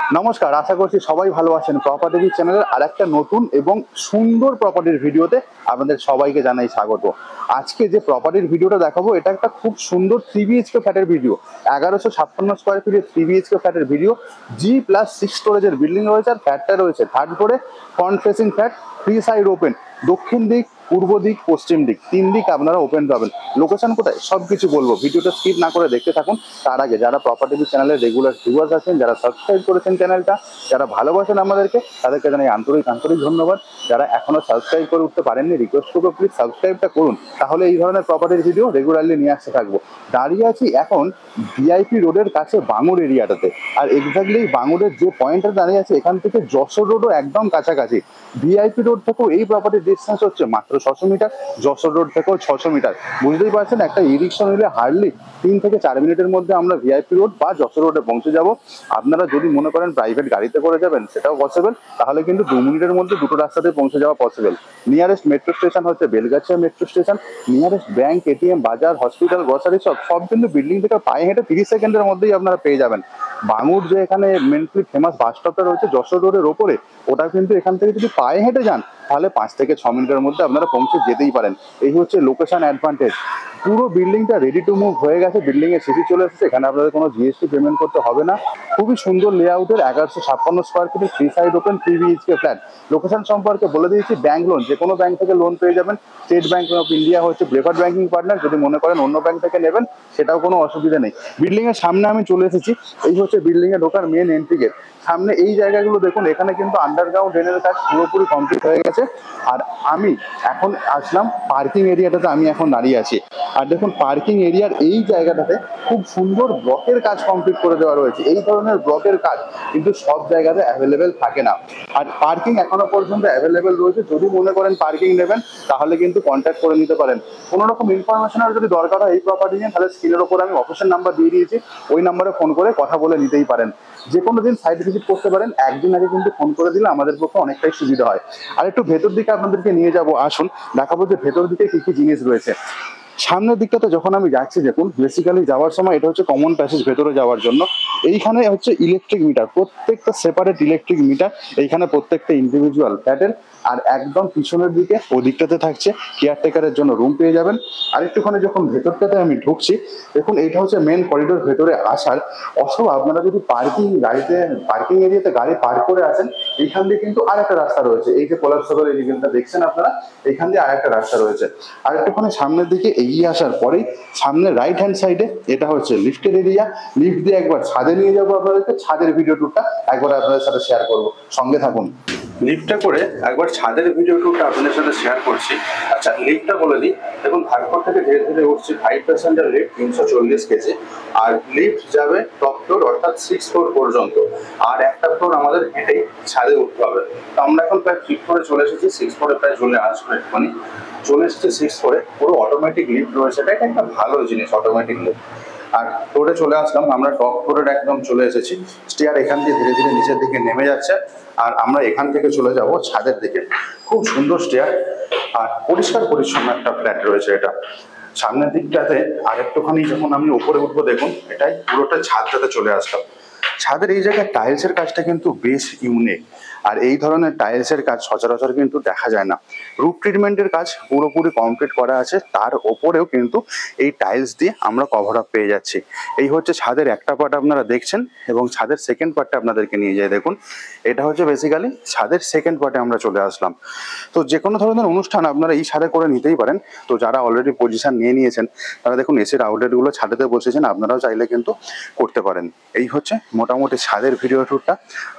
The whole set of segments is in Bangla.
নমস্কার, আশা করছি সবাই ভালো আছেন। প্রপার্টি চ্যানেলের আরেকটা নতুন এবং সুন্দর প্রপার্টির ভিডিওতে আপনাদের সবাইকে জানাই স্বাগত। আজকে যে প্রপার্টির ভিডিওটা দেখাবো এটা একটা খুব সুন্দর 3BHK ফ্ল্যাটের ভিডিও। 1156 স্কোয়ার ফিটের 3BHK ফ্ল্যাটের ভিডিও। G+6 স্টোরেজের বিল্ডিং রয়েছে আর ফ্ল্যাটটা রয়েছে থার্ড ফ্লোরে, front facing flat, 3 side open. দক্ষিণ দিক, পূর্ব দিক, পশ্চিম দিক, 3 দিক আপনারা ওপেন পাবেন। লোকেশন কোথায় সবকিছু বলবো, ভিডিওটা স্কিপ না করে দেখতে থাকুন। তার আগে যারা প্রপার্টি চ্যানেলের রেগুলার ভিউয়ার্স আছেন, যারা সাবস্ক্রাইব করেছেন চ্যানেলটা, যারা ভালোবাসেন আমাদেরকে, তাদেরকে জানাই আন্তরিক আন্তরিক ধন্যবাদ। যারা এখনো সাবস্ক্রাইব করে উঠতে পারেননি, রিকোয়েস্ট করবো প্লিজ সাবস্ক্রাইবটা করুন, তাহলে এই ধরনের প্রপার্টির ভিডিও রেগুলারলি নিয়ে আসতে থাকবো। দাঁড়িয়ে আছি এখন ভিআইপি রোডের কাছে বাঙুর এরিয়াটাতে। আর এক্স্যাক্টলি বাঙুরের যে পয়েন্টটা দাঁড়িয়ে আছে এখান থেকে যশোর রোডও একদম কাছাকাছি। ভিআইপি রোড থেকেও এই প্রপার্টির ডিস্টেন্স হচ্ছে মাত্র 600 মিটার, যশোর রোড থেকেও 600 মিটার। বুঝতেই পারছেন, একটা ই রিক্সা নিলে হার্ডলি 3 থেকে 4 মিনিটের মধ্যে আমরা ভিআইপি রোড বা যশোর রোডে পৌঁছে যাব। আপনারা যদি মনে করেন প্রাইভেট গাড়িতে করে যাবেন সেটাও পসিবল, তাহলে কিন্তু 2 মিনিটের মধ্যে দুটো রাস্তাতে পৌঁছে যাওয়া পসিবল। নিয়ারেস্ট মেট্রো স্টেশন হচ্ছে Belgachia metro station. Nearest bank, ATM, বাজার, হসপিটাল, গ্রসারি সব কিন্তু বিল্ডিং থেকে পায়ে হেঁটে 30 সেকেন্ডের মধ্যেই আপনারা পেয়ে যাবেন। বাঙুর যে এখানে মেনলি ফেমাস বাস স্টপটা রয়েছে যশোর রোডের ওপরে, ওটা কিন্তু এখান থেকে যদি পায়ে হেঁটে যান তাহলে 5 থেকে 6 মিনিটের মধ্যে আপনারা পৌঁছে যেতেই পারেন। এই হচ্ছে লোকেশন অ্যাডভান্টেজ। পুরো বিল্ডিংটা রেডি টু মুভ হয়ে গেছে, বিল্ডিং এর সিসি চলে এসেছে, এখানে আপনাদের কোনো জিএসটি পেমেন্ট করতে হবে না। খুবই সুন্দর লেআউটের 1156 স্কোয়ার ফিটের 3 side open 3BHK flat. Location সম্পর্কে বলে দিয়েছি, ব্যাংক লোন যে কোনো ব্যাংক থেকে লোন পেয়ে যাবেন। স্টেট ব্যাংক অফ ইন্ডিয়া হচ্ছে প্রেফার্ড ব্যাংকিং পার্টনার। যদি মনে করেন অন্য ব্যাংক থেকে নেবেন সেটাও কোনো অসুবিধা নেই। বিল্ডিং এর সামনে আমি চলে এসেছি, এই হচ্ছে বিল্ডিং এ ঢোকার মেন এন্ট্রি গেট। সামনে এই জায়গাগুলো দেখুন, এখানে কিন্তু আন্ডারগ্রাউন্ড ড্রেনের কাজ পুরোপুরি কমপ্লিট হয়ে গেছে। আর আমি এখন আসলাম পার্কিং এরিয়াটাতে, আমি এখন দাঁড়িয়ে আছি। আর দেখুন পার্কিং এরিয়ার এই জায়গাটাতে খুব সুন্দর ব্লকের কাজ কমপ্লিট করে দেওয়া রয়েছে। এই ধরনের ব্লকের কাজ কিন্তু সব জায়গাতে অ্যাভেলেবেল থাকে না। আর পার্কিং এখনো পর্যন্ত অ্যাভেলেবেল রয়েছে। যদি মনে করেন পার্কিং নেবেন তাহলে কিন্তু কন্ট্যাক্ট করে নিতে পারেন। কোনো রকম ইনফরমেশনের যদি দরকার হয় এই প্রপার্টি নিয়ে, তাহলে স্ক্রিনের ওপর আমি অফিসের নাম্বার দিয়ে দিয়েছি, ওই নাম্বারে ফোন করে কথা বলে নিতেই পারেন। যে কোনো দিন সাইট ভিজিট করতে পারেন, একদিন আগে কিন্তু ফোন করে দিলে আমাদের পক্ষে অনেকটাই সুবিধা হয়। আর একটু ভেতর দিকে আপনাদেরকে নিয়ে যাবো, আসুন দেখাবো যে ভেতর দিকে কি কি জিনিস রয়েছে। সামনের দিকটাতে যখন আমি যাচ্ছি দেখুন, বেসিক্যালি যাওয়ার সময় এটা হচ্ছে কমন প্যাসেজ ভেতরে যাওয়ার জন্য। এইখানে হচ্ছে ইলেকট্রিক মিটার, প্রত্যেকটা সেপারেট ইলেকট্রিক মিটার এইখানে প্রত্যেকটা ইন্ডিভিজুয়াল ফ্ল্যাটের। আর একদম পিছনের দিকে ওদিকটাতে থাকছে কেয়ারটেকারের জন্য রুম পেয়ে যাবেন। আর একটুখানি যখন ভেতরটাতে আমি ঢুকছি দেখুন, এইটা হচ্ছে মেন করিডোর ভেতরে আসার। অথবা আপনারা যদি পার্কিং এরিয়াতে গাড়ি পার্ক করে আসেন, এইখান দিয়ে কিন্তু আর একটা রাস্তা রয়েছে। এই যে কোলাপসেবল এরিয়াটা দেখছেন আপনারা, এইখান দিয়ে আর একটা রাস্তা রয়েছে। আর একটুখানি সামনের দিকে এগিয়ে আসার পরেই সামনে রাইট হ্যান্ড সাইডে এটা হচ্ছে লিফটের এরিয়া। লিফট দিয়ে একবার ছাদে নিয়ে যাবো আপনাদেরকে, ছাদের ভিডিও টুরটা একবার আপনাদের সাথে শেয়ার করবো, সঙ্গে থাকুন। লিফটটা করে একবার ছাদের ভিডিও টুরটা আপনাদের সাথে শেয়ার করছি। আচ্ছা, লিফটটা বলে দিই, দেখুন ভাগপুর থেকে ধীরে ধীরে উঠছি, 5 প্যাসেঞ্জার লিফট, 340 কেজি। আর লিফট যাবে টপ ফ্লোর অর্থাৎ 6 ফ্লোর পর্যন্ত। আর একটা ফ্লোর আমাদের হেঁটেই ছাদে উঠতে হবে। তো আমরা এখন প্রায় 5 ফ্লোরে চলে এসেছি, 6 ফ্লোরে প্রায় চলে আসবো এক্ষুনি। চলে এসেছে 6 ফ্লোরে, পুরো অটোমেটিক লিফট রয়েছে, এটা একটা ভালো জিনিস অটোমেটিক লিফট। আর ফ্লোরে চলে আসলাম, আমরা টপ ফ্লোরে একদম চলে এসেছি। স্টেয়ার এখান দিয়ে ধীরে ধীরে নিচের দিকে নেমে যাচ্ছে, আর আমরা এখান থেকে চলে যাব ছাদের দিকে। খুব সুন্দর স্টেয়ার আর পরিষ্কার পরিচ্ছন্ন একটা ফ্ল্যাট রয়েছে এটা। সামনের দিকটাতে আর একটুখানি যখন আমি উপরে উঠবো দেখুন, এটাই পুরোটা ছাদটাতে চলে আসলাম। ছাদের এই জায়গায় টাইলসের কাজটা কিন্তু বেশ ইউনিক। আর এই ধরনের টাইলসের কাজ সচরাচর কিন্তু দেখা যায় না। রুফ ট্রিটমেন্টের কাজ পুরোপুরি কমপ্লিট করা আছে, তার ওপরেও কিন্তু এই টাইলস দিয়ে আমরা কভার আপ পেয়ে যাচ্ছি। এই হচ্ছে ছাদের একটা পার্ট আপনারা দেখছেন, এবং ছাদের সেকেন্ড পার্টটা আপনাদেরকে নিয়ে যায় দেখুন। এটা হচ্ছে বেসিক্যালি ছাদের সেকেন্ড পার্টে আমরা চলে আসলাম। তো যে কোনো ধরনের অনুষ্ঠান আপনারা এই ছাদে করে নিতেই পারেন। তো যারা অলরেডি পজিশন নিয়ে নিয়েছেন তারা দেখুন এসির আউটলেটগুলো ছাদেতে বসেছেন, আপনারাও চাইলে কিন্তু করতে পারেন। এই হচ্ছে মোটামুটি ছাদের ভিডিও টুরটা।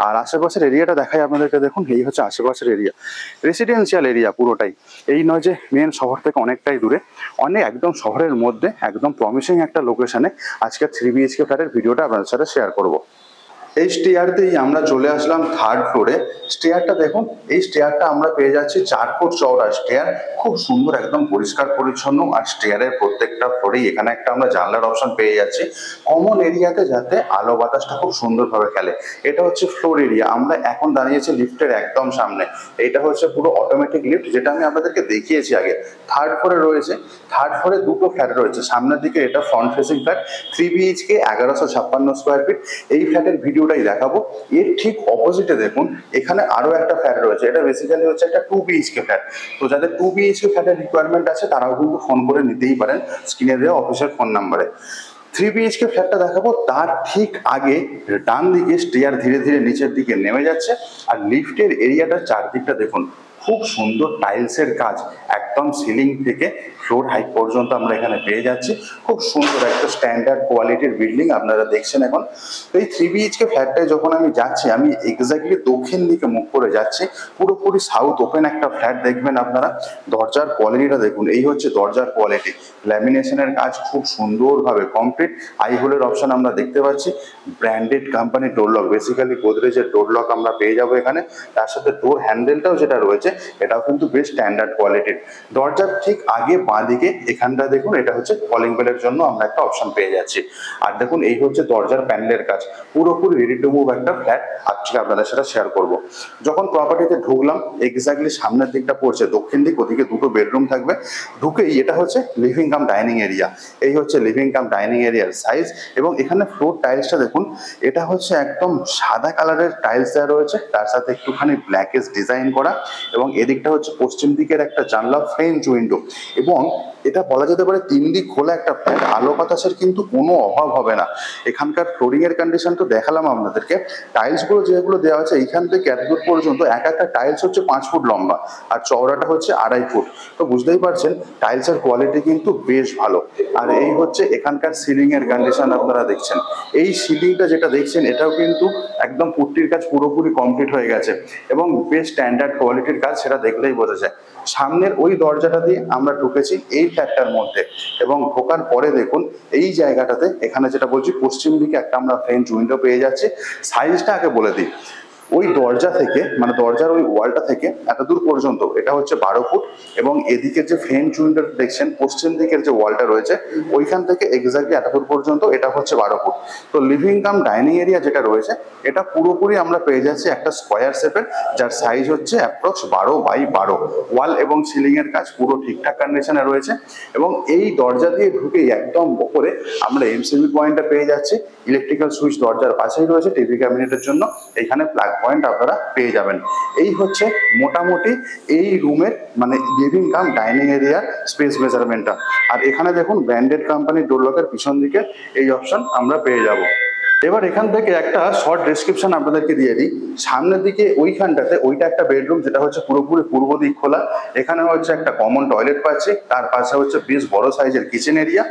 আর আশেপাশের এরিয়াটা দেখাই আপনাদেরকে, দেখুন এই হচ্ছে আশেপাশের এরিয়া, রেসিডেন্সিয়াল এরিয়া পুরোটাই। এই নয় যে মেন শহর থেকে অনেকটাই দূরে, অনেক একদম শহরের মধ্যে একদম প্রমিসিং একটা লোকেশনে আজকে 3BHK ফ্ল্যাটের ভিডিওটা আপনাদের সাথে শেয়ার করবো। এই স্টেয়ারতেই আমরা চলে আসলাম থার্ড ফ্লোরে। স্টেয়ারটা দেখুন, এই স্টেয়ারটা আমরা পেয়ে যাচ্ছি 4 ফুট চওড়া স্টেয়ার, খুব সুন্দর একদম পরিষ্কার পরিচ্ছন্ন। আর স্টেয়ারের প্রত্যেকটা ফ্লোরেই এখানে একটা আমরা জানলার অপশন পেয়ে যাচ্ছি, কমন এরিয়াতে যাতে আলো বাতাসটা খুব সুন্দরভাবে খেলে। এটা হচ্ছে ফ্লোর এরিয়া। আমরা এখন দাঁড়িয়েছি লিফটের একদম সামনে। এটা হচ্ছে পুরো অটোমেটিক লিফট, যেটা আমি আপনাদেরকে দেখিয়েছি আগে। থার্ড ফ্লোরে রয়েছে, থার্ড ফ্লোরে দুটো ফ্ল্যাট রয়েছে। সামনের দিকে এটা front facing flat, 3BHK 1156 square feet. এই ফ্ল্যাটের ভিডিও ভিউটাই দেখাবো। এর ঠিক অপোজিটে দেখুন এখানে আরো একটা ফ্ল্যাট রয়েছে, এটা বেসিক্যালি হচ্ছে একটা 2 বিএইচকে ফ্ল্যাট। তো যাদের 2 বিএইচকে ফ্ল্যাটের রিকোয়ারমেন্ট আছে তারাও কিন্তু ফোন করে নিতেই পারেন স্ক্রিনে দেওয়া অফিসের ফোন নাম্বারে। 3 বিএইচকে ফ্ল্যাটটা দেখাবো, তার ঠিক আগে ডান দিকে স্টেয়ার ধীরে ধীরে নিচের দিকে নেমে যাচ্ছে, আর লিফটের এরিয়াটার চারদিকটা দেখুন খুব সুন্দর টাইলসের কাজ, একদম সিলিং থেকে ফ্লোর হাইট পর্যন্ত আমরা এখানে পেয়ে যাচ্ছি। খুব সুন্দর একটা স্ট্যান্ডার্ড কোয়ালিটির বিল্ডিং আপনারা দেখছেন এখন। তো এই 3 বিএইচকে ফ্ল্যাটটায় যখন আমি যাচ্ছি, আমি এক্স্যাক্টলি দক্ষিণ দিকে মুখ করে যাচ্ছি, পুরোপুরি সাউথ ওপেন একটা ফ্ল্যাট দেখবেন আপনারা। দরজার কোয়ালিটিটা দেখুন, এই হচ্ছে দরজার কোয়ালিটি, ল্যামিনেশনের কাজ খুব সুন্দরভাবে কমপ্লিট। আই হোলের অপশন আমরা দেখতে পাচ্ছি, branded company door lock, basically গোদরেজের ডোর লক আমরা পেয়ে যাবো এখানে। তার সাথে ডোর হ্যান্ডেলটাও যেটা রয়েছে এটাও কিন্তু বেশ স্ট্যান্ডার্ড কোয়ালিটির। দরজার ঠিক আগে বাঁ দিকে এখানটা দেখুন, এটা হচ্ছে কলিং বেলের জন্য আমরা একটা অপশন পেয়ে যাচ্ছি। আর দেখুন এই হচ্ছে দরজার প্যানেলের কাজ, পুরোপুরি রেডি টু মুভ একটা ফ্ল্যাট। আজকে আপনাদের সাথে শেয়ার করব। যখন প্রপার্টিতে ঢুকলাম, এক্স্যাক্টলি সামনের দিকটা পড়ছে দক্ষিণ দিক, ওদিকে দুটো বেডরুম থাকবে। ঢুকেই এটা হচ্ছে লিভিং কাম ডাইনিং এরিয়া, এই হচ্ছে লিভিং কাম ডাইনিং এরিয়ার সাইজ। এবং এখানে ফ্লোর টাইলসটা দেখুন, এটা হচ্ছে একদম সাদা কালারের টাইলস দেওয়া রয়েছে, তার সাথে একটুখানি ব্ল্যাকেজ ডিজাইন করা। এবং এদিকটা হচ্ছে পশ্চিম দিকের একটা জানলা, ফ্রেঞ্চ উইন্ডো। এবং এটা বলা যেতে পারে 3 দিক খোলা একটা ফ্ল্যাট, আলো বাতাসের কিন্তু কোনো অভাব হবে না। এখানকার ফ্লোরিং এর কন্ডিশন তো দেখালাম আপনাদেরকে। টাইলস গুলো যেগুলো দেওয়া আছে এইখান থেকে এতদূর পর্যন্ত, এক একটা টাইলস হচ্ছে 5 ফুট লম্বা, আর চওড়াটা হচ্ছে 2.5 ফুট। তো বুঝতেই পারছেন টাইলসের কোয়ালিটি কিন্তু বেশ ভালো। আর এই হচ্ছে এখানকার সিলিং এর কন্ডিশন আপনারা দেখছেন। এই সিলিংটা যেটা দেখছেন এটাও কিন্তু একদম পুট্টির কাজ পুরোপুরি কমপ্লিট হয়ে গেছে, এবং বেশ স্ট্যান্ডার্ড কোয়ালিটির কাজ, সেটা দেখলেই বোঝা যায়। সামনের ওই দরজাটা দিয়ে আমরা ঢুকেছি এই ফ্ল্যাটটার মধ্যে, এবং ঢোকার পরে দেখুন এই জায়গাটাতে এখানে যেটা বলছি পশ্চিম দিকে একটা আমরা ফ্রেঞ্চ উইন্ডো পেয়ে যাচ্ছি। সাইজটা আগে বলে দিই, ওই দরজা থেকে মানে দরজার ওই ওয়ালটা থেকে এত দূর পর্যন্ত এটা হচ্ছে 12 ফুট, এবং এদিকের যে ফ্রেঞ্চ উইন্ডো দেখছেন পশ্চিম দিকের যে ওয়ালটা রয়েছে ওইখান থেকে এক্স্যাক্টলি এত দূর পর্যন্ত এটা হচ্ছে 12 ফুট। তো লিভিং কাম ডাইনিং এরিয়া যেটা রয়েছে এটা পুরোপুরি আমরা পেয়ে যাচ্ছি একটা স্কোয়ার শেপের, যার সাইজ হচ্ছে অ্যাপ্রক্স 12x12। ওয়াল এবং সিলিং এর কাজ পুরো ঠিকঠাক কন্ডিশনে রয়েছে। এবং এই দরজা দিয়ে ঢুকেই একদম উপরে আমরা এমসিবি পয়েন্টটা পেয়ে যাচ্ছি। ইলেকট্রিক্যাল সুইচ দরজার পাশেই রয়েছে, টিভি ক্যাবিনেটের জন্য এখানে প্লাগ পয়েন্ট আপনারা পেয়ে যাবেন। এই হচ্ছে মোটামুটি এই রুমের মানে লিভিং কাম ডাইনিং এরিয়ার স্পেস মেজারমেন্টটা। আর এখানে দেখুন ব্র্যান্ডেড কোম্পানির ডোর লকের পিছন দিকে এই অপশন আমরা পেয়ে যাব। এবার এখান থেকে একটা শর্ট ডেসক্রিপশন আপনাদেরকে দিয়ে দিই। সামনের দিকে ওইখানটাতে ওইটা একটা বেডরুম, যেটা হচ্ছে পুরোপুরি পূর্ব দিক খোলা। এখানে হচ্ছে একটা কমন টয়লেট পাচ্ছি, তার পাশে হচ্ছে বেশ বড় সাইজের কিচেন এরিয়া।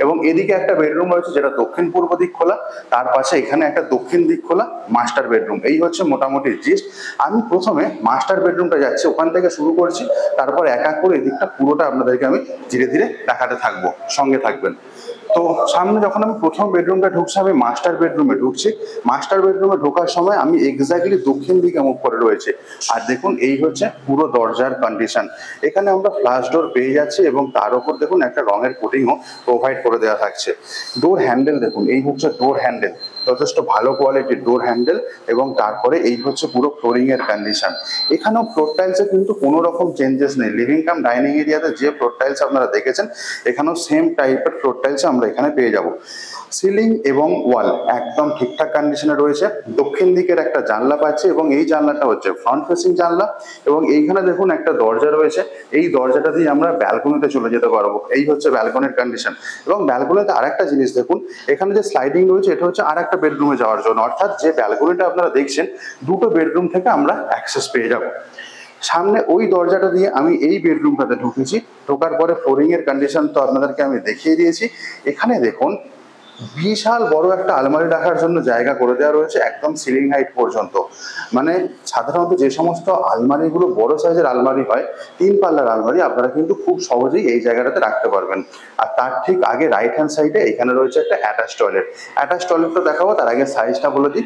এবং এদিকে একটা বেডরুম রয়েছে যেটা দক্ষিণ পূর্ব দিক খোলা, তার পাশে এখানে একটা দক্ষিণ দিক খোলা মাস্টার বেডরুম। এই হচ্ছে মোটামুটি জিস্ট। আমি প্রথমে মাস্টার বেডরুমটা যাচ্ছি, ওখান থেকে শুরু করছি, তারপর এক এক করে এদিকটা পুরোটা আপনাদেরকে আমি ধীরে ধীরে দেখাতে থাকবো, সঙ্গে থাকবেন। তো সামনে যখন আমি প্রথম বেডরুমটা ঢুকছি, আমি মাস্টার বেডরুমে ঢুকছি। মাস্টার বেডরুমে ঢোকার সময় আমি এক্স্যাক্টলি দক্ষিণ দিকে মুখ করে রয়েছে। আর দেখুন এই হচ্ছে পুরো দরজার কন্ডিশন। এখানে আমরা ফ্লাশ ডোর পেয়ে যাচ্ছি, এবং তার উপর দেখুন একটা রঙের কোটিংও প্রোভাইড করে দেওয়া থাকছে। ডোর হ্যান্ডেল দেখুন, এই হচ্ছে ডোর হ্যান্ডেল, যথেষ্ট ভালো কোয়ালিটির ডোর হ্যান্ডেল। এবং তারপরে এই হচ্ছে পুরো ফ্লোরিং এর কন্ডিশন। এখানেও ফ্লোর টাইলসে কিন্তু কোনো রকম চেঞ্জেস নেই। লিভিং কাম ডাইনিং এরিয়াতে যে ফ্লোর টাইলস আপনারা দেখেছেন এখানেও সেম টাইপের ফ্লোর টাইলস আমরা এখানে পেয়ে যাব। সিলিং এবং ওয়াল একদম ঠিকঠাক কন্ডিশনে রয়েছে। দক্ষিণ দিকের একটা জানলা পাচ্ছে, এবং এই জানলাটা হচ্ছে ফ্রন্ট ফেসিং জানলা। এবং এইখানে দেখুন একটা দরজা রয়েছে, এই দরজাটা দিয়ে আমরা ব্যালকনিতে চলে যেতে পারবো। এই হচ্ছে ব্যালকনির কন্ডিশন। এবং ব্যালকনিতে আরেকটা জিনিস দেখুন, এখানে যে স্লাইডিং রয়েছে এটা হচ্ছে আর একটা বেডরুমে যাওয়ার জন্য, অর্থাৎ যে ব্যালকনিটা আপনারা দেখছেন দুটো বেডরুম থেকে আমরা অ্যাক্সেস পেয়ে যাব। সামনে ওই দরজাটা দিয়ে আমি এই বেডরুমটাতে ঢুকেছি। ঢোকার পরে ফ্লোরিং এর কন্ডিশন তো আপনাদেরকে আমি দেখিয়ে দিয়েছি। এখানে দেখুন বিশাল বড় একটা আলমারি রাখার জন্য জায়গা করে দেওয়া রয়েছে, একদম সিলিং হাইট পর্যন্ত। মানে সাধারণত যে সমস্ত আলমারিগুলো বড় সাইজের আলমারি হয়, 3 পাল্লার আলমারি, আপনারা কিন্তু খুব সহজেই এই জায়গাটাতে রাখতে পারবেন। আর তার ঠিক আগে রাইট হ্যান্ড সাইডে এখানে রয়েছে একটা অ্যাটাচ টয়লেট। অ্যাটাচ টয়লেটটা দেখাবো, তার আগে সাইজটা বলে দিই।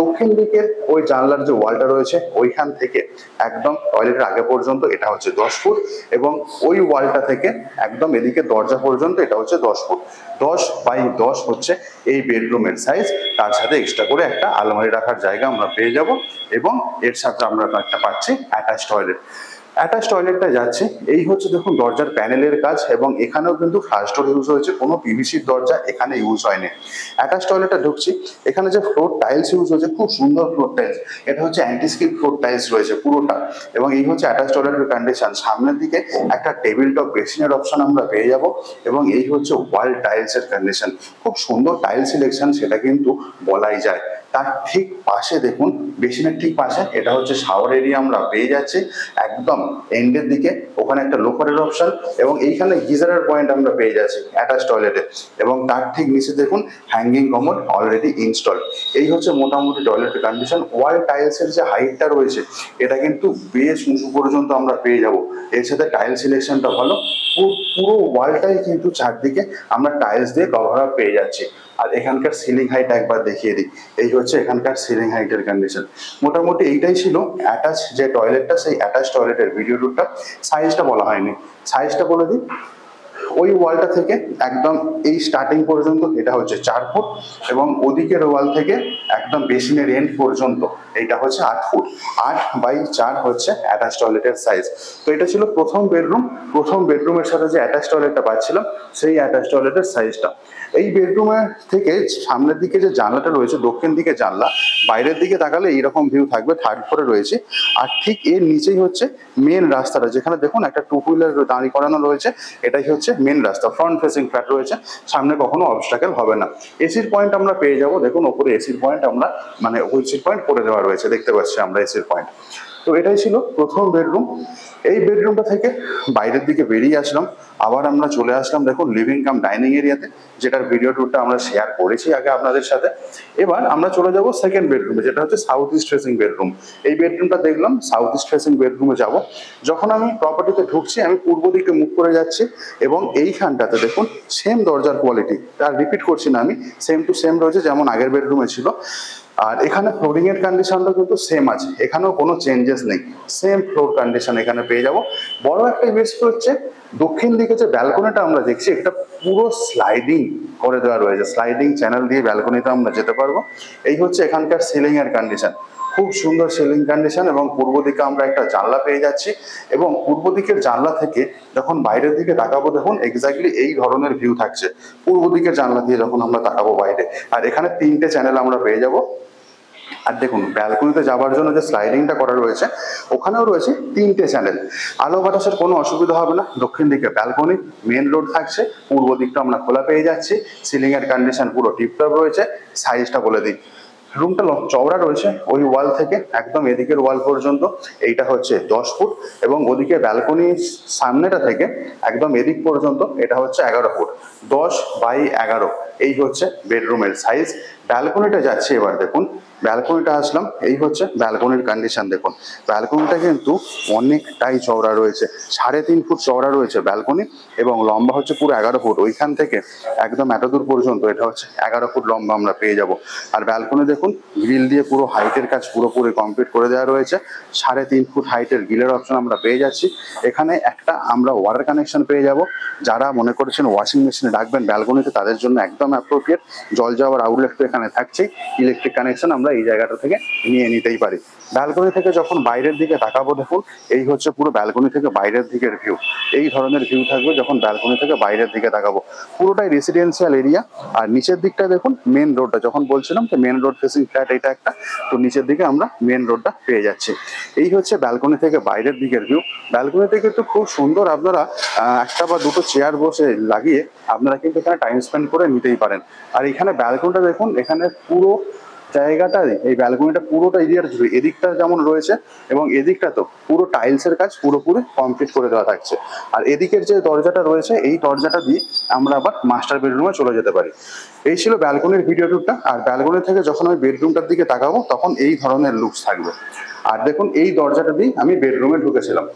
দক্ষিণ দিকের ওই জানলার যে ওয়ালটা রয়েছে ওইখান থেকে একদম টয়লেটের আগে পর্যন্ত এটা হচ্ছে 10 ফুট, এবং ওই ওয়ালটা থেকে একদম এদিকে দরজা পর্যন্ত এটা হচ্ছে 10 ফুট। 10x10 হচ্ছে এই বেডরুমের সাইজ। তার সাথে এক্সট্রা করে একটা আলমারি রাখার জায়গা আমরা পেয়ে যাব, এবং এর সাথে আমরা একটা পাচ্ছি অ্যাটাচ টয়লেট। অ্যাটাচ টয়লেটটা যাচ্ছে, এই হচ্ছে দেখুন দরজার প্যানেলের কাজ, এবং এখানেও কিন্তু ফ্লাশ ডোর ইউজ হয়েছে, কোনো পিভিসির দরজা এখানে ইউজ হয়নি। অ্যাটাচ টয়লেটটা ঢুকছি, এখানে যে ফ্লোর টাইলস ইউজ হয়েছে খুব সুন্দর ফ্লোর টাইলস, এটা হচ্ছে অ্যান্টিস্কিপ ফ্লোর টাইলস রয়েছে পুরোটা। এবং এই হচ্ছে অ্যাটাচ টয়লেটের কন্ডিশন। সামনের দিকে একটা টেবিল টপ বেসিনের অপশন আমরা পেয়ে যাব, এবং এই হচ্ছে ওয়াল টাইলসের কন্ডিশন। খুব সুন্দর টাইল সিলেকশন, সেটা কিন্তু বলাই যায়। তার ঠিক পাশে দেখুন, বেসিনের ঠিক পাশে এটা হচ্ছে শাওয়ার এরিয়া আমরা পেয়ে যাচ্ছি একদম এন্ডের দিকে, ওখানে একটা লোকারের অপশন, এবং এইখানে গিজারের পয়েন্ট আমরা পেয়ে যাচ্ছি অ্যাটাচ টয়লেটে। এবং তার ঠিক নিচে দেখুন হ্যাঙ্গিং কমোড অলরেডি ইনস্টল। এই হচ্ছে মোটামুটি টয়লেটের কন্ডিশন। ওয়াল টাইলসের যে হাইটটা রয়েছে এটা কিন্তু বেশ উঁচু পর্যন্ত আমরা পেয়ে যাব। এর সাথে টাইল সিলেকশনটা ভালো, পুরো ওয়ালটাই কিন্তু চারদিকে আমরা টাইলস দিয়ে কভার আপ পেয়ে যাচ্ছি। আর এখানকার সিলিং হাইট একবার দেখিয়ে দিই, এই হচ্ছে এখানকার সিলিং হাইটের কন্ডিশন। মোটামুটি এইটাই ছিল অ্যাটাচ যে টয়লেটটা, সেই অ্যাটাচ টয়লেটের ভিডিও টুরটা। সাইজটা বলা হয়নি, সাইজটা বলে দিই। ওই ওয়ালটা থেকে একদম এই স্টার্টিং পর্যন্ত এটা হচ্ছে 4 ফুট, এবং ওদিকের ওয়াল থেকে একদম বেসিনের এন্ড পর্যন্ত এটা হচ্ছে 8 ফুট। 8x4 হচ্ছে অ্যাটাচ টয়লেটের সাইজ। তো এটা ছিল প্রথম বেডরুম। প্রথম বেডরুমের সাথে যে অ্যাটাচ টয়লেটটা পাচ্ছিলাম সেই অ্যাটাচ টয়লেটের সাইজটা। এই বেডরুমের থেকে সামনের দিকে যে জানলাটা রয়েছে, দক্ষিণ দিকে জানলা, বাইরের দিকে তাকালে এইরকম ভিউ থাকবে, থার্ড ফ্লোরে রয়েছে। আর ঠিক এর নিচেই হচ্ছে মেন রাস্তাটা, যেখানে দেখুন একটা টু হুইলার দাঁড়ি করানো রয়েছে, এটাই হচ্ছে মেন রাস্তা। ফ্রন্ট ফেসিং ফ্ল্যাট রয়েছে, সামনে কখনো অবস্ট্রাকেল হবে না। এসির পয়েন্ট আমরা পেয়ে যাব, দেখুন ওপরে এসির পয়েন্ট আমরা মানে এসির পয়েন্ট করে দেওয়া রয়েছে, দেখতে পাচ্ছি আমরা এসির পয়েন্ট। তো এটাই ছিল প্রথম বেডরুম। এই বেডরুমটা থেকে বাইরের দিকে বেরিয়ে আসলাম, আবার আমরা চলে আসলাম দেখুন লিভিং কাম ডাইনিং এরিয়াতে, যেটার ভিডিও টুরটা আমরা শেয়ার করেছি আগে আপনাদের সাথে। এবার আমরা চলে যাব সেকেন্ড বেডরুমে, যেটা হচ্ছে সাউথ ইস্ট ফেসিং বেডরুম। এই বেডরুমটা দেখলাম, সাউথ ইস্ট ফেসিং বেডরুমে যাব। যখন আমি প্রপার্টিতে ঢুকছি আমি পূর্ব দিকে মুখ করে যাচ্ছি, এবং এইখানটাতে দেখুন সেম দরজার কোয়ালিটি, আর রিপিট করছি না আমি, সেম টু সেম রয়েছে যেমন আগের বেডরুমে ছিল। আর এখানে ফ্লোরিং এর কন্ডিশনটা কিন্তু সেম আছে, এখানেও কোনো চেঞ্জেস নেই, সেম ফ্লোর কন্ডিশন এখানে পেয়ে যাব। বড় একটা ইউএসপি হচ্ছে দক্ষিণ দিকে যে ব্যালকনিটা আমরা দেখছি, এটা পুরো স্লাইডিং করে দেওয়া রয়েছে, স্লাইডিং চ্যানেল দিয়ে ব্যালকনিতে আমরা যেতে পারবো। এই হচ্ছে এখানকার সিলিং এর কন্ডিশন, খুব সুন্দর সিলিং কন্ডিশন। এবং পূর্ব দিকে আমরা একটা জানলা পেয়ে যাচ্ছি, এবং পূর্ব দিকের জানলা থেকে যখন বাইরের দিকে তাকাবো দেখুন এক্স্যাক্টলি এই ধরনের ভিউ থাকছে পূর্ব দিকের জানলা দিয়ে যখন আমরা তাকাবো বাইরে। আর এখানে 3টে চ্যানেল আমরা পেয়ে যাব। আর দেখুন ব্যালকনিতে যাওয়ার জন্য যে স্লাইডিংটা করা রয়েছে, ওখানেও রয়েছে 3টে চ্যানেল। আলো বাতাসের কোনো অসুবিধা হবে না। দক্ষিণ দিকে ব্যালকনি, মেন রোড থাকছে, পূর্ব দিকটা আমরা খোলা পেয়ে যাচ্ছি। সিলিং এর কন্ডিশন পুরো টিপটপ রয়েছে। সাইজটা বলে দিই, রুমটা চওড়া রয়েছে, ওই ওয়াল থেকে একদম এদিকের ওয়াল পর্যন্ত এইটা হচ্ছে 10 ফুট, এবং ওদিকে ব্যালকনির সামনেটা থেকে একদম এদিক পর্যন্ত এটা হচ্ছে 11 ফুট। 10x11 এই হচ্ছে বেডরুমের সাইজ। ব্যালকনিটা যাচ্ছে, এবার দেখুন ব্যালকনিটা আসলাম, এই হচ্ছে ব্যালকনির কন্ডিশন। দেখুন ব্যালকনিটা কিন্তু অনেকটাই চওড়া রয়েছে, 3.5 ফুট চওড়া রয়েছে ব্যালকনি, এবং লম্বা হচ্ছে পুরো 11 ফুট। ওইখান থেকে একদম এতদূর পর্যন্ত এটা হচ্ছে 11 ফুট লম্বা আমরা পেয়ে যাব। আর ব্যালকনি দেখুন গ্রিল দিয়ে পুরো হাইটের কাজ পুরোপুরি কমপ্লিট করে দেওয়া রয়েছে। 3.5 ফুট হাইটের গ্রিলের অপশন আমরা পেয়ে যাচ্ছি। এখানে একটা আমরা ওয়াটার কানেকশন পেয়ে যাব, যারা মনে করেছেন ওয়াশিং মেশিনে রাখবেন ব্যালকনিতে তাদের জন্য একদম অ্যাপ্রোপ্রিয়েট। জল যাওয়ার আউটলেট তো এখানে থাকছেই, ইলেকট্রিক কানেকশন আমরা এই জায়গাটা থেকে নিয়ে নিতেই পারি। ব্যালকনি থেকে যখন বাইরের দিকে তাকাবো দেখুন এই হচ্ছে পুরো ব্যালকনি থেকে বাইরের দিকের ভিউ। এই ধরনের ভিউ থাকবে যখন ব্যালকনি থেকে বাইরের দিকে তাকাবো। পুরোটাই রেসিডেন্সিয়াল এরিয়া। আর নিচের দিকটা দেখুন মেন রোডটা, যখন বলছিলাম যে মেন রোড ফেসিং ফ্ল্যাট এটা একটা, তো নিচের দিকে আমরা মেন রোডটা পেয়ে যাচ্ছি। এই হচ্ছে ব্যালকনি থেকে বাইরের দিকের ভিউ। ব্যালকনি থেকে কিন্তু খুব সুন্দর, আপনারা একটা বা দুটো চেয়ার বসে লাগিয়ে আপনারা কিন্তু এখানে টাইম স্পেন্ড করে নিতেই পারেন। আর এখানে ব্যালকনিটা দেখুন, এখানে পুরো জায়গাটা, এই ব্যালকনিটা পুরোটা এরিয়ার জুড়ে, এদিকটা যেমন রয়েছে এবং এদিকটা তো পুরো টাইলসের কাজ পুরোপুরি কমপ্লিট করে দেওয়া থাকছে। আর এদিকের যে দরজাটা রয়েছে এই দরজাটা দিয়ে আমরা আবার মাস্টার বেডরুমে চলে যেতে পারি। এই ছিল ব্যালকনির ভিডিও টুরটা। আর ব্যালকনি থেকে যখন আমি বেডরুমটার দিকে তাকাবো তখন এই ধরনের লুকস থাকবে। আর দেখুন এই দরজাটা দিয়ে আমি বেডরুমে ঢুকেছিলাম।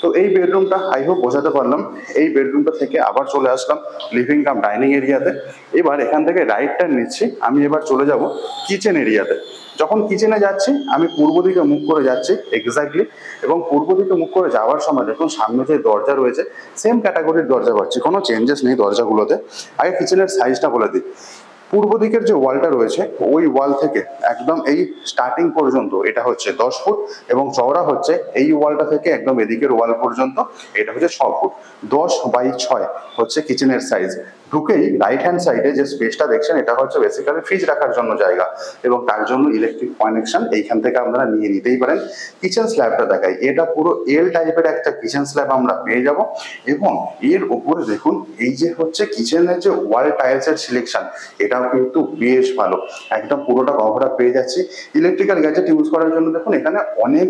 তো এই বেডরুমটা আই হোপ বোঝাতে পারলাম। এই বেডরুমটা থেকে আবার চলে আসলাম লিভিং কাম ডাইনিং এরিয়াতে। এবার এখান থেকে রাইট টার্ন নিচ্ছি, আমি এবার চলে যাব কিচেন এরিয়াতে। যখন কিচেনে যাচ্ছি আমি পূর্ব দিকে মুখ করে যাচ্ছি এক্স্যাক্টলি, এবং পূর্ব দিকে মুখ করে যাওয়ার সময় দেখুন সামনে যে দরজা রয়েছে সেম ক্যাটাগরির দরজা পাচ্ছি, কোনো চেঞ্জেস নেই দরজাগুলোতে। আগে কিচেনের সাইজটা বলে দিই, পূর্ব দিকের যে ওয়ালটা রয়েছে ওই ওয়াল থেকে একদম এই স্টার্টিং পর্যন্ত এটা হচ্ছে 10 ফুট এবং চওড়া হচ্ছে এই ওয়ালটা থেকে একদম এদিকের ওয়াল পর্যন্ত এটা হচ্ছে 6 ফুট। 10/6 হচ্ছে কিচেনের সাইজ। ঢুকেই রাইট হ্যান্ড সাইডে যে স্পেসটা দেখছেন এটা হচ্ছে বেসিক্যালি ফ্রিজ রাখার জন্য জায়গা এবং তার জন্য ইলেকট্রিক কানেকশন এইখান থেকে আপনারা নিয়ে নিতেই পারেন। কিচেন স্ল্যাবটা দেখাই, এটা পুরো এল টাইপের একটা কিচেন স্ল্যাব আমরা পেয়ে যাব এবং এর উপরে দেখুন এই যে হচ্ছে কিচেনের যে ওয়াল টাইলসের সিলেকশন এটাও কিন্তু বেশ ভালো, একদম পুরোটা কভার আপ পেয়ে যাচ্ছি। ইলেকট্রিক্যাল গ্যাজেট ইউজ করার জন্য দেখুন এখানে অনেক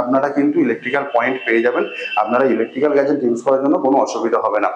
আপনারা কিন্তু ইলেকট্রিক্যাল পয়েন্ট পেয়ে যাবেন, আপনারা ইলেকট্রিক্যাল গ্যাজেট ইউজ করার জন্য কোনো অসুবিধা হবে না।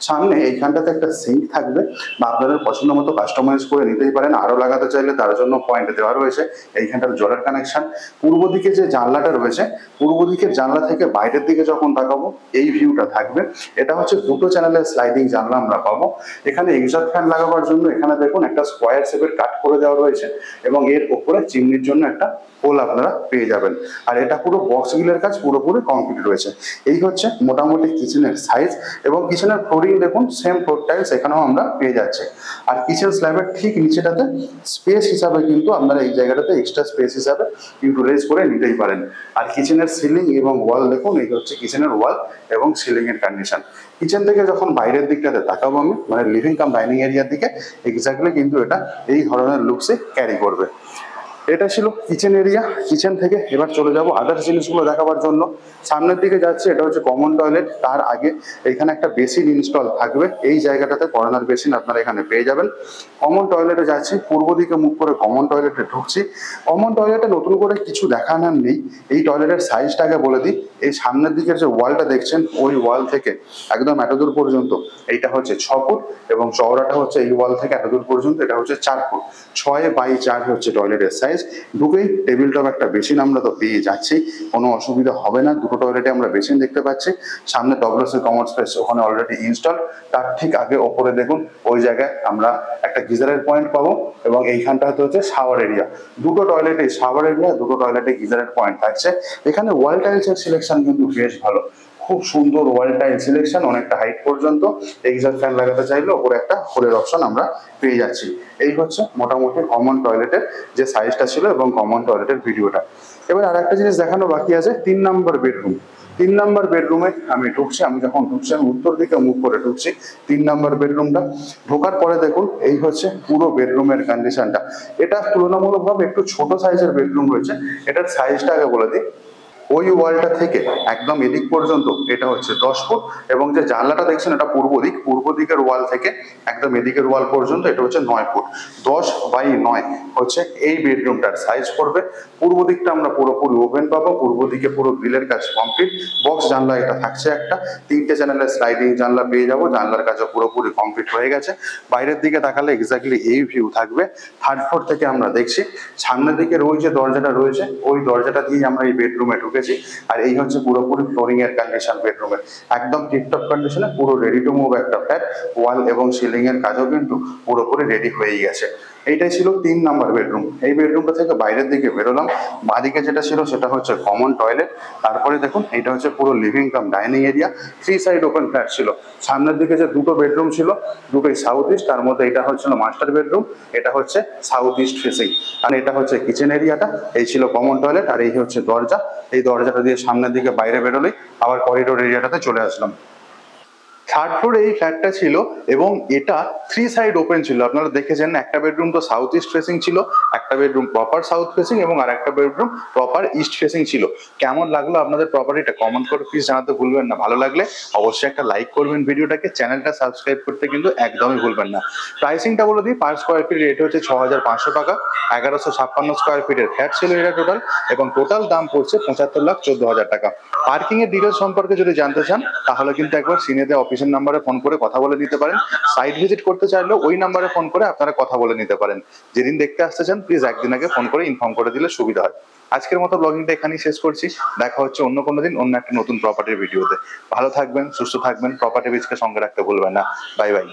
সামনে এইখানটাতে একটা সিঙ্ক থাকবে বা আপনাদের পছন্দ মতো কাস্টমাইজ করে নিতেই পারেন, আরো লাগাতে চাইলে তার জন্য পয়েন্ট দেওয়া রয়েছে। এইখানটার জলের কানেকশন। পূর্ব দিকে যে জানলাটা রয়েছে পূর্ব দিকের জানলা থেকে বাইরের দিকে যখন তাকাবো এই ভিউটা থাকবে। এটা হচ্ছে দুটো চ্যানেলের স্লাইডিং জানলা আমরা পাবো। এখানে এক্সস্ট ফ্যান লাগাবার জন্য এখানে দেখুন একটা স্কোয়ার শেপের কাট করে দেওয়া রয়েছে এবং এর উপরে চিমনির জন্য একটা হোল আপনারা পেয়ে যাবেন। আর এটা পুরো বক্স গ্রিলের কাজ পুরোপুরি কমপ্লিট রয়েছে। এই হচ্ছে মোটামুটি কিচেনের সাইজ এবং কিচেনের ফ্লোরিং দেখুন সেম ফ্লোর টাইলস এখানেও আমরা পেয়ে যাচ্ছি। আর কিচেন স্ল্যাবের ঠিক নিচেটাতে স্পেস হিসাবে কিন্তু আপনারা এই জায়গাটাতে এক্সট্রা স্পেস হিসাবে ইউটিলাইজ করে নিতেই পারেন। আর কিচেনের সিলিং এবং ওয়াল দেখুন এই হচ্ছে কিচেনের ওয়াল এবং সিলিং এর কন্ডিশন। কিচেন থেকে যখন বাইরের দিকটাতে তাকাবো আমি মানে লিভিং কাম ডাইনিং এরিয়ার দিকে এক্স্যাক্টলি কিন্তু এটা এই ধরনের লুকসে ক্যারি করবে। এটা ছিল কিচেন এরিয়া। কিচেন থেকে এবার চলে যাব আদার্স জিনিসগুলো দেখাবার জন্য। সামনের দিকে যাচ্ছে এটা হচ্ছে কমন টয়লেট, তার আগে এখানে একটা বেসিন ইনস্টল থাকবে, এই জায়গাটাতে কর্নার বেসিন আপনারা এখানে পেয়ে যাবেন। কমন টয়লেটে যাচ্ছি, পূর্ব দিকে মুখ করে কমন টয়লেটে ঢুকছি। কমন টয়লেটে নতুন করে কিছু দেখানোর নেই, এই টয়লেটের সাইজটাকে বলে দিই। এই সামনের দিকের যে ওয়ালটা দেখছেন ওই ওয়াল থেকে একদম এতদূর পর্যন্ত এইটা হচ্ছে 6 ফুট এবং চওড়াটা হচ্ছে এই ওয়াল থেকে এতদূর পর্যন্ত এটা হচ্ছে 4 ফুট। 6/4 হচ্ছে টয়লেটের সাইজ। ঢুকেই টেবিল টপ একটা বেসিন আমরা তো পেয়ে যাচ্ছি, কোনো অসুবিধা হবে না। দুটো টয়লেটে আমরা বেসিন দেখতে পাচ্ছি। সামনে ডব্লিউসি কমন স্পেস ওখানে অলরেডি ইনস্টল। তার ঠিক আগে ওপরে দেখুন ওই জায়গায় আমরা একটা গিজারের পয়েন্ট পাবো এবং এইখানটাতে হচ্ছে শাওয়ার এরিয়া। দুটো টয়লেটে শাওয়ার এরিয়া, দুটো টয়লেটে গিজারের পয়েন্ট থাকছে। এখানে ওয়াল টাইলসের সিলেকশন কিন্তু বেশ ভালো, খুব সুন্দর ওয়াল টাইল সিলেকশন, অনেকটা হাইট পর্যন্ত। এক্সস্ট ফ্যান লাগাতে চাইলে ওপরে একটা হোলের অপশন আমরা পেয়ে যাচ্ছি। এই হচ্ছে মোটামুটি কমন টয়লেটের যে সাইজটা ছিল এবং কমন টয়লেটের ভিডিওটা। এবার আর একটা জিনিস দেখানো বাকি আছে, 3 নম্বর বেডরুম। 3 নম্বর বেডরুমে আমি ঢুকছি, আমি যখন ঢুকছি আমি উত্তর দিকে মুখ করে ঢুকছি 3 নম্বর বেডরুমটা। ঢোকার পরে দেখুন এই হচ্ছে পুরো বেডরুমের কন্ডিশনটা। এটা তুলনামূলকভাবে একটু ছোট সাইজের বেডরুম রয়েছে। এটার সাইজটা আগে বলে দিই, ওই ওয়ালটা থেকে একদম এদিক পর্যন্ত এটা হচ্ছে 10 ফুট এবং যে জানলাটা দেখছেন এটা পূর্ব দিক, পূর্ব দিকের ওয়াল থেকে একদম এদিকের ওয়াল পর্যন্ত এটা হচ্ছে 9 ফুট। 10/9 হচ্ছে এই বেডরুমটার সাইজ পড়বে। পূর্ব দিকটা আমরা পুরোপুরি ওপেন পাবো, পূর্ব দিকে পুরো গ্রিলের কাজ কমপ্লিট। বক্স জানলা এটা থাকছে একটা, 3টে চ্যানেলের স্লাইডিং জানলা পেয়ে যাবো, জানলার কাজও পুরোপুরি কমপ্লিট হয়ে গেছে। বাইরের দিকে তাকালে এক্স্যাক্টলি এই ভিউ থাকবে। থার্ড ফ্লোর থেকে আমরা দেখছি সামনের দিকের ওই যে দরজাটা রয়েছে ওই দরজাটা দিয়ে আমরা এই বেডরুমে ঢুকেছি। আর এই হচ্ছে পুরোপুরি ফ্লোরিং এর কন্ডিশন বেডরুমের, একদম টিপটপ কন্ডিশনে, পুরো রেডি টু মুভ একটা ফ্ল্যাট। ওয়াল এবং সিলিং এর কাজও কিন্তু পুরোপুরি রেডি হয়ে গেছে। এইটাই ছিল 3 নম্বর বেডরুম। এই বেডরুমটা থেকে বাইরের দিকে বেরোলাম, বাঁদিকে যেটা ছিল সেটা হচ্ছে কমন টয়লেট। তারপরে দেখুন এটা হচ্ছে পুরো living cum dining area. 3 side open flat ছিল। সামনের দিকে যে দুটো বেডরুম ছিল দুটোই সাউথ ইস্ট, তার মধ্যে এটা হচ্ছিল মাস্টার বেডরুম, এটা হচ্ছে সাউথ ইস্ট ফেসিং। আর এটা হচ্ছে কিচেন এরিয়াটা, এই ছিল কমন টয়লেট আর এই হচ্ছে দরজা। এই দরজাটা দিয়ে সামনের দিকে বাইরে বেরোলেই আবার করিডোর এরিয়াটাতে চলে আসলাম। থার্ড ফ্লোরে এই ফ্ল্যাটটা ছিল এবং এটা 3 সাইড ওপেন ছিল। আপনারা দেখেছেন একটা বেডরুম তো সাউথ ইস্ট ফেসিং ছিল, একটা বেডরুম প্রপার সাউথ ফেসিং এবং আর একটা বেডরুম প্রপার ইস্ট ফেসিং ছিল। কেমন লাগলো আপনাদের প্রপার্টিটা কমেন্ট করে প্লিজ জানাতে ভুলবেন না। ভালো লাগলে অবশ্যই একটা লাইক করবেন ভিডিওটাকে, চ্যানেলটা সাবস্ক্রাইব করতে কিন্তু একদমই ভুলবেন না। প্রাইসিংটা বলে দিই, পার স্কোয়ার ফিট রেট হচ্ছে 6500 টাকা। 1156 স্কোয়ার ফিটের ফ্ল্যাট ছিল এটা টোটাল এবং টোটাল দাম পড়ছে 75,14,000 টাকা। পার্কিং এর ডিটেলস সম্পর্কে যদি জানতে চান তাহলে কিন্তু একবার সিনেতে অফিসের নাম্বারে ফোন করে কথা বলে নিতে পারেন। সাইট ভিজিট করতে চাইলেও ওই নাম্বারে ফোন করে আপনারা কথা বলে নিতে পারেন। যেদিন দেখতে আসতে চান প্লিজ একদিন আগে ফোন করে ইনফর্ম করে দিলে সুবিধা হয়। আজকের মতো ব্লগিংটা এখানেই শেষ করছি। দেখা হচ্ছে অন্য কোনো দিন অন্য একটা নতুন প্রপার্টির ভিডিওতে। ভালো থাকবেন, সুস্থ থাকবেন, প্রপার্টি বিজকে সঙ্গে রাখতে ভুলবেন না। Bye bye.